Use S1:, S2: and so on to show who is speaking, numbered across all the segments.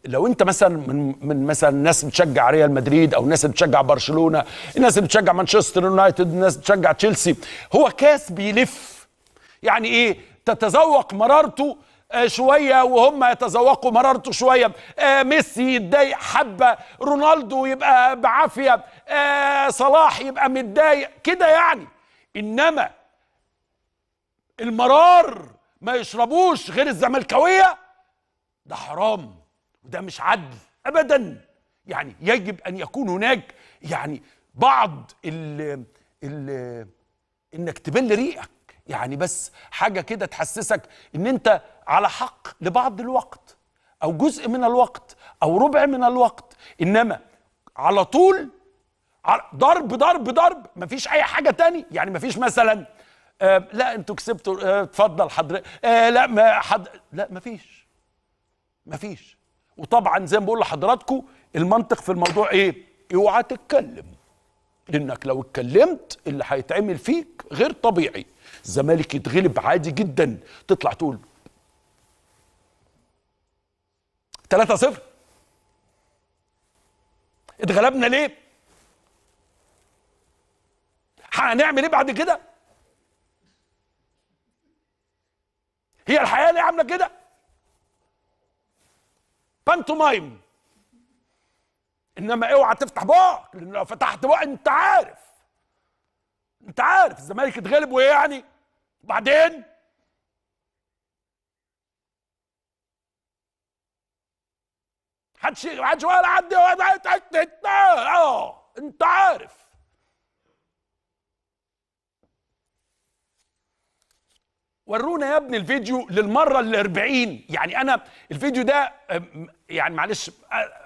S1: لو انت مثلا من مثلا ناس بتشجع ريال مدريد او ناس بتشجع برشلونه، الناس اللي بتشجع مانشستر يونايتد، الناس بتشجع تشيلسي، هو كاس بيلف. يعني ايه؟ تتذوق مرارته شويه وهم يتذوقوا مرارته شويه. ميسي يتضايق حبه، رونالدو يبقى بعافيه، صلاح يبقى متضايق كده يعني. انما المرار ما يشربوش غير الزملكاويه، ده حرام وده مش عدل ابدا. يعني يجب ان يكون هناك يعني بعض انك تبل ريقك، يعني بس حاجه كده تحسسك ان انت على حق لبعض الوقت او جزء من الوقت او ربع من الوقت. انما على طول ضرب ضرب ضرب، مفيش اي حاجه تاني. يعني مفيش مثلا لا انتوا كسبتوا اتفضل حضرتك، لا ما لا مفيش. وطبعا زي ما بقول لحضراتكم المنطق في الموضوع ايه؟ اوعى تتكلم، لانك لو اتكلمت اللي هيتعمل فيك غير طبيعي. الزمالك يتغلب عادي جدا، تطلع تقول 3-0 اتغلبنا ليه؟ هنعمل ايه بعد كده؟ هي الحياه اللي عامله كده؟ بانتومايم. انما اوعى تفتح بقك، لان لو فتحت بقك انت عارف الزمالك اتغلب وايه يعني؟ وبعدين محدش ولا حد انت عارف. ورونا يا ابني الفيديو للمره ال40. يعني انا الفيديو ده يعني معلش،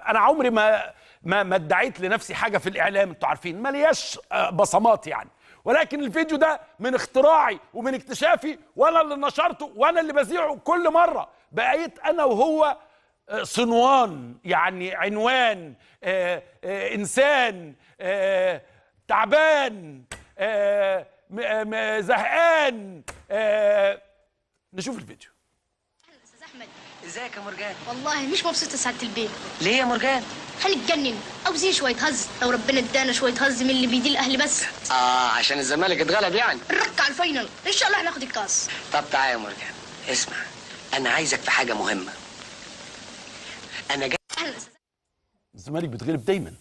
S1: انا عمري ما ادعيت لنفسي حاجه في الاعلام، انتوا عارفين ملياش بصمات يعني. ولكن الفيديو ده من اختراعي ومن اكتشافي، وانا اللي نشرته وانا اللي بذيعه كل مره. بقيت انا وهو صنوان، يعني عنوان انسان تعبان زهقان. نشوف الفيديو.
S2: استاذ احمد،
S3: ازيك يا مرجان؟
S2: والله مش مبسوطه سعاده البيت.
S3: ليه يا مرجان؟
S2: هنتجنن، عاوزين شويه هز. لو ربنا ادانا شويه هز من اللي بيدي الاهلي بس.
S3: عشان الزمالك اتغلب يعني.
S2: نرك على الفاينل ان شاء الله هناخد الكاس.
S3: طب تعالى يا مرجان، اسمع، انا عايزك في حاجه مهمه. انا جاي.
S1: الزمالك بيتغلب دايما.